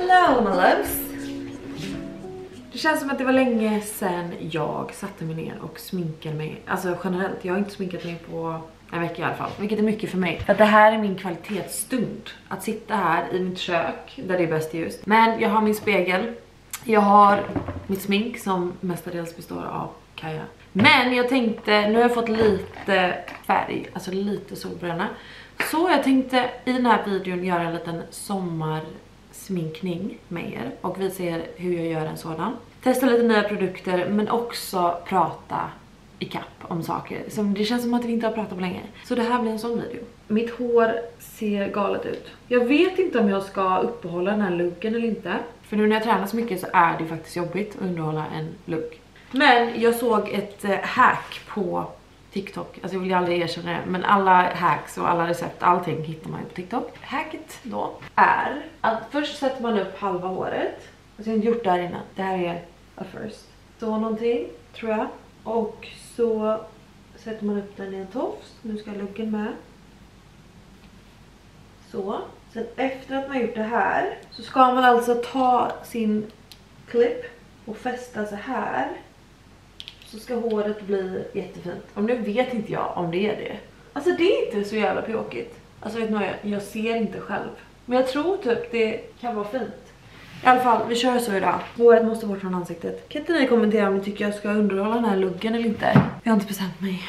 Hello my loves! Det känns som att det var länge sedan jag satte mig ner och sminkade mig. Alltså generellt, jag har inte sminkat mig på en vecka i alla fall. Vilket är mycket för mig. För att det här är min kvalitetsstund. Att sitta här i mitt kök, där det är bäst ljus. Men jag har min spegel. Jag har mitt smink som mestadels består av Kaja. Men jag tänkte, nu har jag fått lite färg, alltså lite solbränna. Så jag tänkte i den här videon göra en liten sommarsminkning med er. Och visa er hur jag gör en sådan. Testa lite nya produkter men också prata i kapp om saker. Som det känns som att vi inte har pratat på länge. Så det här blir en sån video. Mitt hår ser galet ut. Jag vet inte om jag ska uppehålla den här looken eller inte. För nu när jag tränar så mycket så är det faktiskt jobbigt att underhålla en look. Men jag såg ett hack på TikTok. Alltså jag vill ju aldrig erkänna det. Men alla hacks och alla recept, allting hittar man ju på TikTok. Hacket då är att först sätter man upp halva håret. Alltså jag har inte gjort det här innan. Det här är a first. Så någonting, tror jag. Och så sätter man upp den i en tofs. Nu ska luggen med. Så. Sen efter att man gjort det här så ska man alltså ta sin klipp och fästa så här. Så ska håret bli jättefint. Och nu vet inte jag om det är det. Alltså det är inte så jävla pjåkigt. Alltså vet ni, jag ser inte själv. Men jag tror typ det kan vara fint. I alla fall, vi kör så idag. Håret måste bort från ansiktet. Kan inte ni kommentera om ni tycker jag ska underhålla den här luggen eller inte? Jag har inte bestämt mig.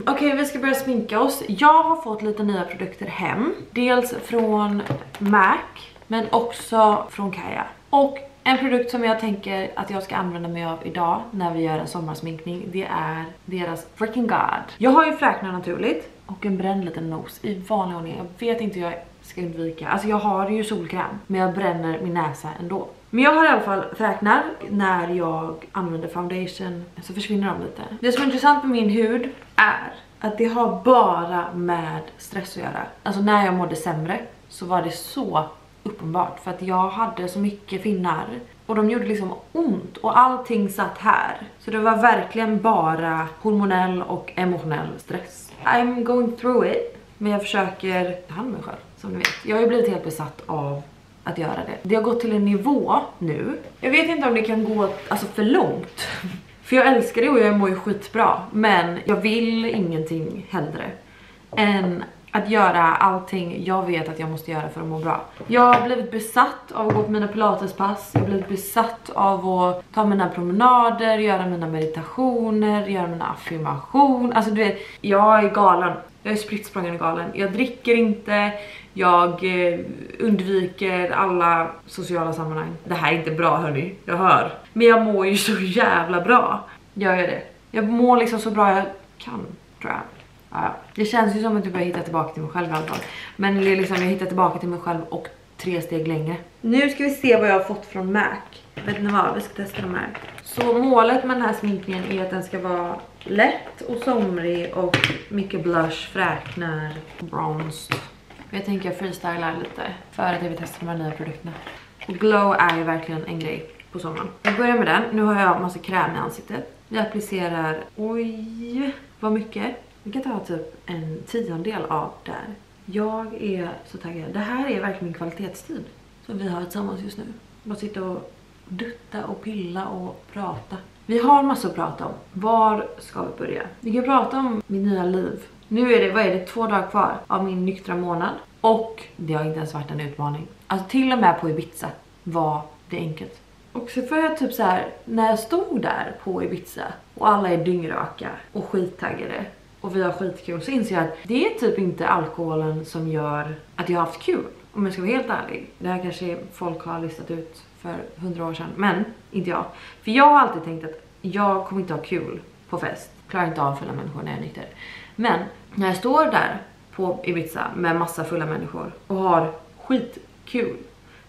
Okej, vi ska börja sminka oss. Jag har fått lite nya produkter hem. Dels från MAC, men också från Kaja. Och en produkt som jag tänker att jag ska använda mig av idag när vi gör en sommarsminkning, det är deras Freaking God. Jag har ju fräknar naturligt och en bränd liten nos i vanlig ordning. Jag vet inte hur jag ska undvika. Alltså jag har ju solkräm, men jag bränner min näsa ändå. Men jag har i alla fall fräknar. När jag använder foundation så försvinner de lite. Det som är intressant med min hud är att det har bara med stress att göra. Alltså när jag mådde sämre så var det så uppenbart. För att jag hade så mycket finnar. Och de gjorde liksom ont. Och allting satt här. Så det var verkligen bara hormonell och emotionell stress. I'm going through it. Men jag försöker ta hand om mig själv, som ni vet. Jag har ju blivit helt besatt av att göra det. Det har gått till en nivå nu. Jag vet inte om det kan gå alltså för långt. För jag älskar det och jag mår ju skitbra. Men jag vill ingenting hellre än att göra allting jag vet att jag måste göra för att må bra. Jag har blivit besatt av att gå på mina pilatespass. Jag har blivit besatt av att ta mina promenader, göra mina meditationer, göra mina affirmationer. Alltså du vet, jag är galen. Jag är sprittsprångande galen. Jag dricker inte. Jag undviker alla sociala sammanhang. Det här är inte bra, hörni. Jag hör. Men jag mår ju så jävla bra. Jag gör det. Jag mår liksom så bra jag kan, tror jag. Ja, det känns ju som att jag börjar hitta tillbaka till mig själv i alla fall. Men det är liksom, jag hittar tillbaka till mig själv och 3 steg längre. Nu ska vi se vad jag har fått från MAC. Vet ni vad? Vi ska testa de här. Så målet med den här sminkningen är att den ska vara lätt och somrig och mycket blush, fräknar, bronze. Jag tänker freestyla lite för att jag vill testa de här nya produkterna. Och glow är ju verkligen en grej på sommaren. Jag börjar med den. Nu har jag massa kräm i ansiktet. Jag applicerar, oj, vad mycket. Vi kan ta typ en 10-del av där. Jag är så taggad. Det här är verkligen min kvalitetstid som vi har tillsammans just nu. Bara sitta och dutta och pilla och prata. Vi har massor att prata om. Var ska vi börja? Vi kan prata om min nya liv. Nu är det, vad är det, 2 dagar kvar av min nyktra månad. Och det har inte ens varit en utmaning. Alltså till och med på Ibiza var det enkelt. Och så får jag typ så här, när jag stod där på Ibiza och alla är dyngraka och skittaggade och vi har skitkul, så inser jag att det är typ inte alkoholen som gör att jag har haft kul. Om jag ska vara helt ärlig. Det här kanske folk har listat ut för 100 år sedan, men inte jag. För jag har alltid tänkt att jag kommer inte ha kul på fest. Klarar inte av fulla människor när jag är nykter. Men när jag står där på Ibiza med massa fulla människor och har skitkul,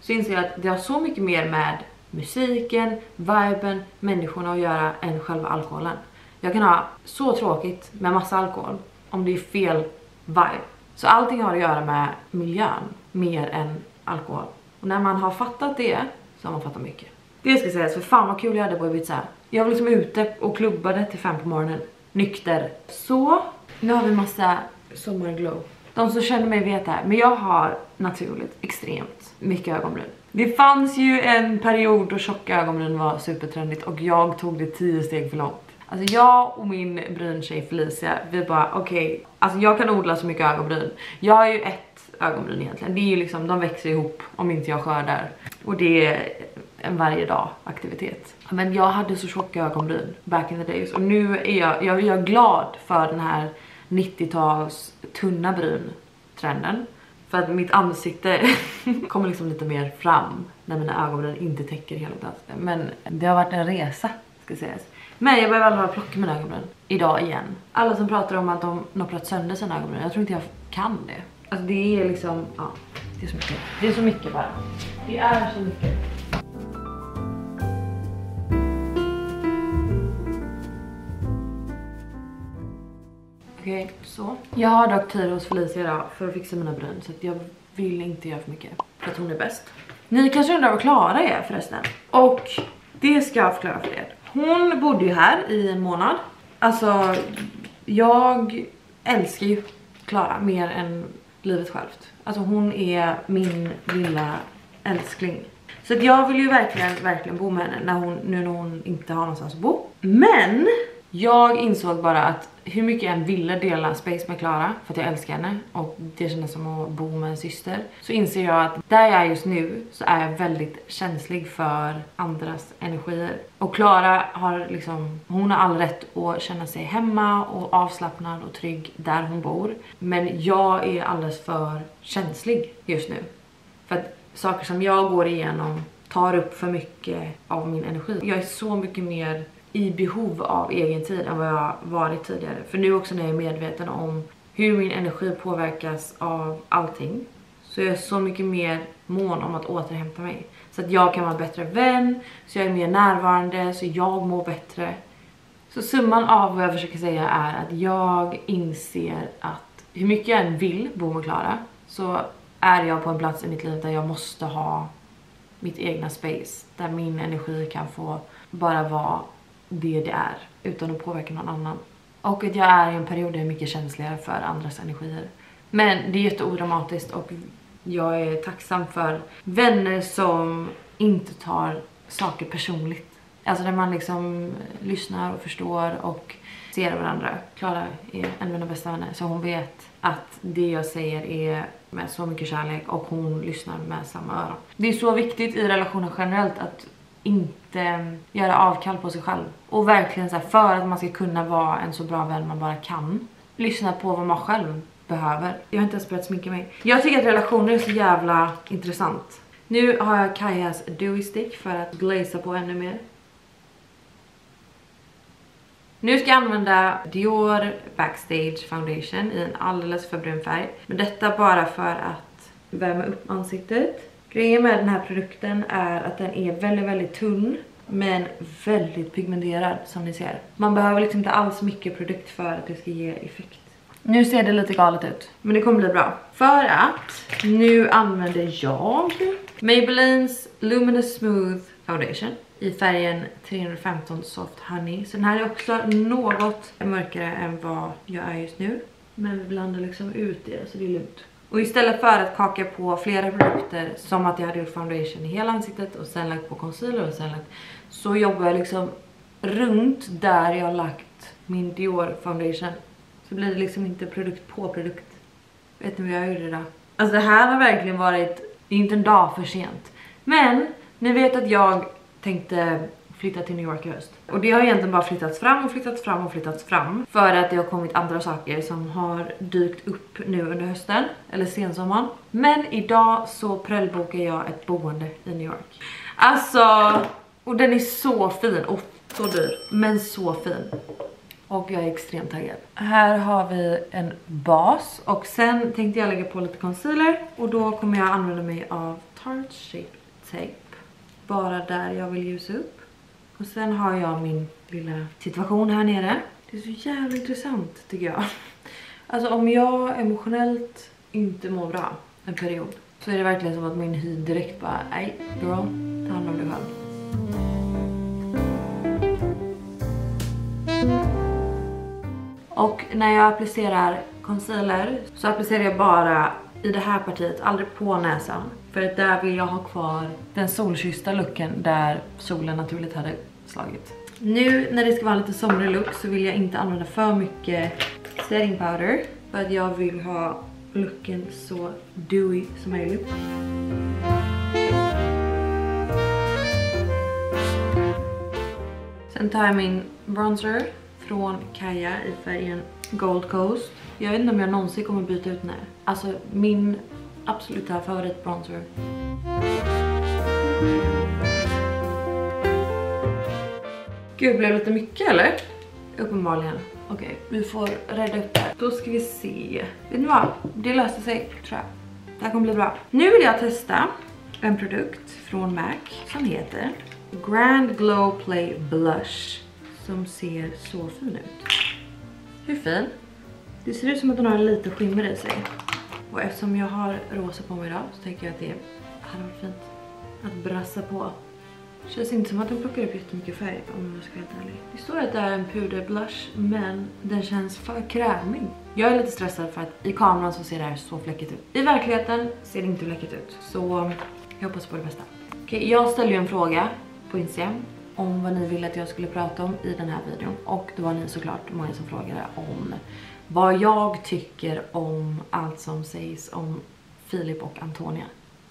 så inser jag att det har så mycket mer med musiken, viben, människorna att göra än själva alkoholen. Jag kan ha så tråkigt med massa alkohol om det är fel vibe. Så allting har att göra med miljön mer än alkohol. Och när man har fattat det så har man fattat mycket. Det ska sägas, för fan vad kul jag hade på Ibiza. Jag var liksom ute och klubbade till 5 på morgonen. Nykter. Så, nu har vi massa sommarglow. De som känner mig vet det här. Men jag har naturligt extremt mycket ögonbryn. Det fanns ju en period då tjocka ögonbryn var supertrendigt och jag tog det 10 steg för långt. Alltså jag och min bryntjej Felicia, vi bara okej, alltså jag kan odla så mycket ögonbryn. Jag har ju ett ögonbryn egentligen. Det är ju liksom, de växer ihop om inte jag skördar. Och det är en varje dag aktivitet. Men jag hade så tjocka ögonbryn back in the days. Och nu är jag är glad för den här 90-tals tunna bryn trenden. För att mitt ansikte kommer liksom lite mer fram när mina ögonbryn inte täcker hela ansiktet. Men det har varit en resa, ska sägas. Men jag behöver aldrig plocka mina ögonbryn idag igen. Alla som pratar om att de nopprat sönder sina ögonbryn, jag tror inte jag kan det. Alltså det är liksom, ja, det är så mycket. Det är så mycket bara. Det är så mycket. Okej, så. Jag har dock tid hos Felicia idag för att fixa mina bryn. Så att jag vill inte göra för mycket. För att hon är bäst. Ni kanske undrar vad Klara är förresten. Och det ska jag förklara för er. Hon bodde ju här i en månad. Alltså, jag älskar ju Klara mer än livet självt. Alltså hon är min lilla älskling. Så att jag vill ju verkligen bo med henne när hon inte har någonstans att bo. Men jag insåg bara att hur mycket jag än ville dela space med Klara, för att jag älskar henne och det kändes som att bo med en syster, så inser jag att där jag är just nu så är jag väldigt känslig för andras energier. Och Klara har liksom, hon har all rätt att känna sig hemma och avslappnad och trygg där hon bor. Men jag är alldeles för känslig just nu. För att saker som jag går igenom tar upp för mycket av min energi. Jag är så mycket mer i behov av egen tid än vad jag varit tidigare. För nu också när jag är medveten om hur min energi påverkas av allting, så jag är så mycket mer mån om att återhämta mig. Så att jag kan vara en bättre vän, så jag är mer närvarande, så jag mår bättre. Så summan av vad jag försöker säga är att jag inser att hur mycket jag än vill bo med Klara, så är jag på en plats i mitt liv där jag måste ha mitt egna space. Där min energi kan få bara vara det är, utan att påverka någon annan. Och att jag är i en period där jag är mycket känsligare för andras energier. Men det är jätteodramatiskt och jag är tacksam för vänner som inte tar saker personligt. Alltså där man liksom lyssnar och förstår och ser varandra. Klara är en av mina bästa vänner, så hon vet att det jag säger är med så mycket kärlek och hon lyssnar med samma öron. Det är så viktigt i relationer generellt att inte göra avkall på sig själv. Och verkligen så här, för att man ska kunna vara en så bra vän man bara kan, lyssna på vad man själv behöver. Jag har inte ens börjat sminka mig. Jag tycker att relationer är så jävla intressant. Nu har jag Kajas Dewy Stick för att glaza på ännu mer. Nu ska jag använda Dior Backstage Foundation i en alldeles för brun färg. Men detta bara för att värma upp ansiktet. Grejen med den här produkten är att den är väldigt tunn, men väldigt pigmenterad som ni ser. Man behöver liksom inte alls mycket produkt för att det ska ge effekt. Nu ser det lite galet ut, men det kommer bli bra. För att nu använder jag Maybelline's Luminous Smooth Foundation i färgen 315 Soft Honey. Så den här är också något mörkare än vad jag är just nu. Men vi blandar liksom ut det, så det är lugnt. Och istället för att kaka på flera produkter, som att jag hade gjort foundation i hela ansiktet och sen lagt på concealer och sen lagt, så jobbar jag liksom runt där jag har lagt min Dior foundation. Så blir det liksom inte produkt på produkt. Vet ni vad jag gjorde då? Alltså det här har verkligen varit inte en dag för sent. Men ni vet att jag tänkte flytta till New York i höst. Och det har egentligen bara flyttats fram och flyttats fram och flyttats fram. För att det har kommit andra saker som har dykt upp nu under hösten. Eller sensommaren. Men idag så prällbokar jag ett boende i New York. Alltså, och den är så fin och så dyr. Men så fin. Och jag är extremt taggad. Här har vi en bas. Och sen tänkte jag lägga på lite concealer. Och då kommer jag använda mig av Tarte Shape Tape. Bara där jag vill ljusa upp. Och sen har jag min lilla situation här nere. Det är så jävla intressant tycker jag. Alltså om jag emotionellt inte mår bra en period, så är det verkligen som att min hy direkt bara, nej girl, ta hand om dig själv. Och när jag applicerar concealer så applicerar jag bara i det här partiet, aldrig på näsan. För där vill jag ha kvar den solkyssta looken där solen naturligt hade slagit. Nu när det ska vara lite somrig look så vill jag inte använda för mycket setting powder. För att jag vill ha looken så dewy som möjligt. Sen tar jag min bronzer från Kaja i färgen Gold Coast. Jag vet inte om jag någonsin kommer byta ut den här. Alltså min absoluta favorit bronzer. Gud, blev det lite mycket eller? Uppenbarligen. Okej, vi får rädda upp det här. Då ska vi se. Vet ni vad? Det löser sig, tror jag. Det här kommer bli bra. Nu vill jag testa en produkt från MAC som heter Grand Glow Play Blush. Som ser så fin ut. Hur fin? Det ser ut som att den har lite skimmer i sig. Och eftersom jag har rosa på mig idag så tänker jag att det hade varit fint att brassa på. Känns inte som att den plockar upp jättemycket färg om jag ska vara helt ärlig. Det står att det är en puderblush men den känns för krämig. Jag är lite stressad för att i kameran så ser det här så fläckigt ut. I verkligheten ser det inte fläckigt ut. Så jag hoppas på det bästa. Okej, jag ställde ju en fråga på Instagram om vad ni ville att jag skulle prata om i den här videon. Och det var ni såklart många som frågade om vad jag tycker om allt som sägs om Filip och Antonia.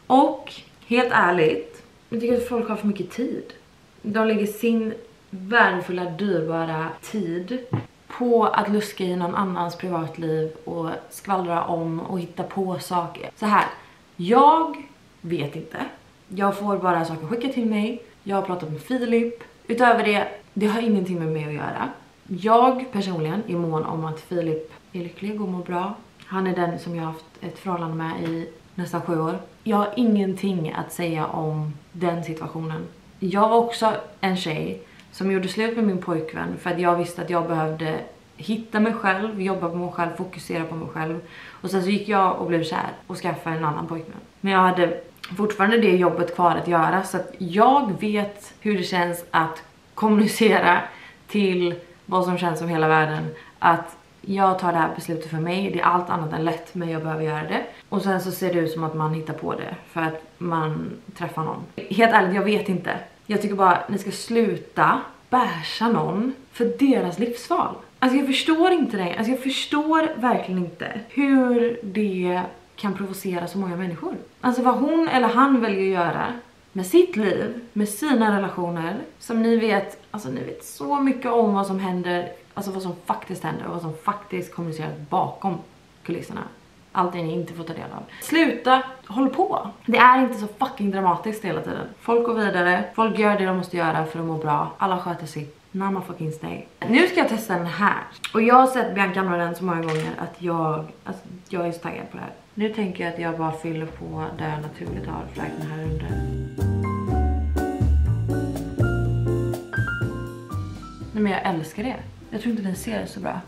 Och helt ärligt, jag tycker att folk har för mycket tid. De lägger sin värdefulla, dyrbara tid på att luska i någon annans privatliv och skvallra om och hitta på saker. Så här, jag vet inte. Jag får bara saker skickat till mig. Jag har pratat med Filip. Utöver det har ingenting med mig att göra. Jag personligen är mån om att Filip är lycklig och mår bra. Han är den som jag har haft ett förhållande med i nästan 7 år. Jag har ingenting att säga om den situationen. Jag var också en tjej som gjorde slut med min pojkvän för att jag visste att jag behövde hitta mig själv, jobba på mig själv, fokusera på mig själv. Och sen så gick jag och blev kär och skaffade en annan pojkvän. Men jag hade fortfarande det jobbet kvar att göra så att jag vet hur det känns att kommunicera till vad som känns som hela världen. Att jag tar det här beslutet för mig. Det är allt annat än lätt, men jag behöver göra det. Och sen så ser det ut som att man hittar på det för att man träffar någon. Helt ärligt, jag vet inte. Jag tycker bara att ni ska sluta bärsa någon för deras livsval. Alltså jag förstår inte det. Alltså jag förstår verkligen inte hur det kan provocera så många människor. Alltså vad hon eller han väljer att göra med sitt liv, med sina relationer, som ni vet, alltså ni vet så mycket om vad som händer, alltså vad som faktiskt händer och vad som faktiskt kommuniceras bakom kulisserna. Allt det ni inte får ta del av. Sluta, håll på. Det är inte så fucking dramatiskt hela tiden. Folk går vidare, folk gör det de måste göra för att må bra. Alla sköter sig. Nama fucking stay. Nu ska jag testa den här. Och jag har sett Bianca använda den så många gånger att jag är så taggad på det här. Nu tänker jag att jag bara fyller på där jag naturligt har flaggen här under. Nej, men jag älskar det. Jag tror inte den ser så bra.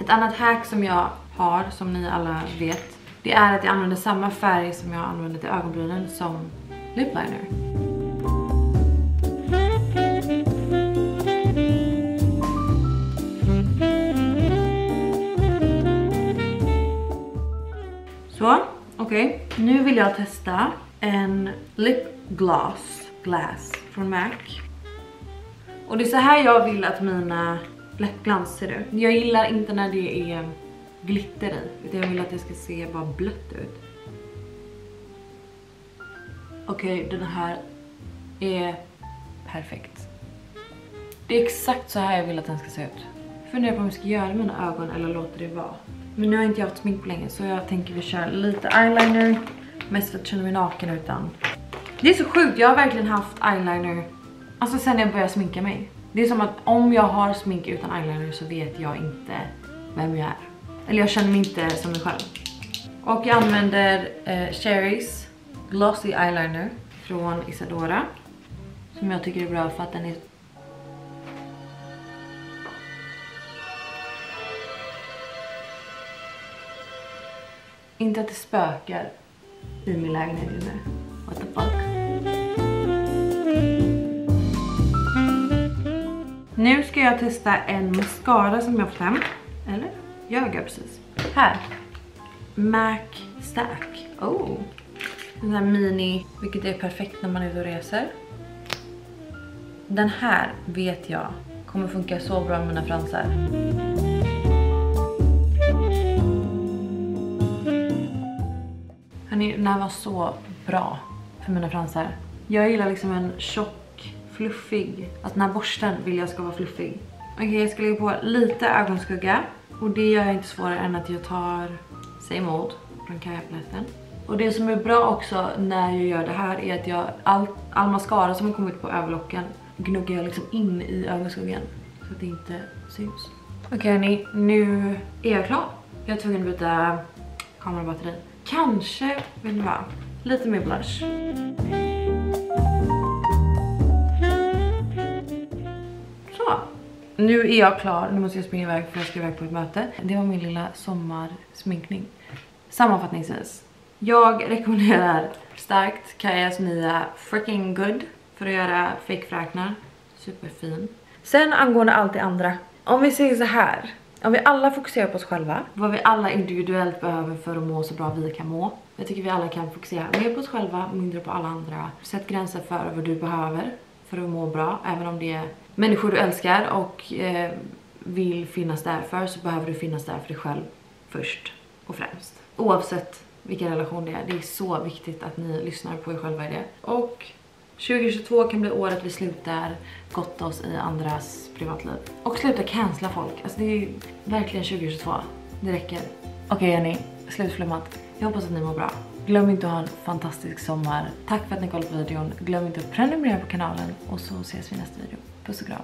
Ett annat hack som jag har, som ni alla vet, det är att jag använder samma färg som jag använder till ögonbrynen som lip liner. Så, okej. Nu vill jag testa en lip glass från MAC. Och det är så här jag vill att mina läppglans ser ut. Jag gillar inte när det är glitter i, utan jag vill att det ska se bara blött ut. Okej, den här är perfekt. Det är exakt så här jag vill att den ska se ut. Jag funderar på om jag ska göra mina ögon eller låta det vara. Men nu har inte jag haft smink på länge, så jag tänker vi kör lite eyeliner. Mest för att känna mig naken utan. Det är så sjukt, jag har verkligen haft eyeliner alltså sen jag började sminka mig. Det är som att om jag har smink utan eyeliner så vet jag inte vem jag är. Eller jag känner mig inte som mig själv. Och jag använder Cherries Glossy Eyeliner från Isadora. Som jag tycker är bra för att den är... Inte att det spökar i min lägenhet nu. What the fuck? Nu ska jag testa en mascara som jag har fått hem. Eller? Jag gör precis. Här. Mac Stack. Oh. Den här mini, vilket är perfekt när man är ute och reser. Den här vet jag kommer funka så bra med mina fransar. Hörrni, den här var så bra för mina fransar. Jag gillar liksom en tjock, fluffig. Att den här borsten vill jag ska vara fluffig. Okej, jag ska lägga på lite ögonskugga. Och det gör jag inte svårare än att jag tar Same Old från Kaja-paletten. Och det som är bra också när jag gör det här är att jag all mascara som har kommit på överlocken gnuggar jag liksom in i ögonskuggan så att det inte syns. Okej hörni, nu är jag klar. Jag är tvungen att byta kamerabatteri. Kanske, vet ni vad? Lite mer blush. Så. Nu är jag klar. Nu måste jag springa iväg för jag ska iväg på ett möte. Det var min lilla sommarsminkning. Sammanfattningsvis. Jag rekommenderar starkt Kajas nya Freaking Good för att göra fake-fräknar. Superfin. Sen angående allt det andra. Om vi säger så här. Om vi alla fokuserar på oss själva. Vad vi alla individuellt behöver för att må så bra vi kan må. Jag tycker vi alla kan fokusera mer på oss själva, mindre på alla andra. Sätt gränser för vad du behöver för att må bra. Även om det är människor du älskar och vill finnas där för, så behöver du finnas där för dig själv först och främst. Oavsett vilken relation det är. Det är så viktigt att ni lyssnar på er själva i det. Och 2022 kan bli året vi slutar gotta oss i andras privatliv. Och sluta cancella folk. Alltså det är verkligen 2022. Det räcker. Okej Jenny, slutflummat. Jag hoppas att ni mår bra. Glöm inte att ha en fantastisk sommar. Tack för att ni kollade på videon. Glöm inte att prenumerera på kanalen. Och så ses vi i nästa video. Puss och kram.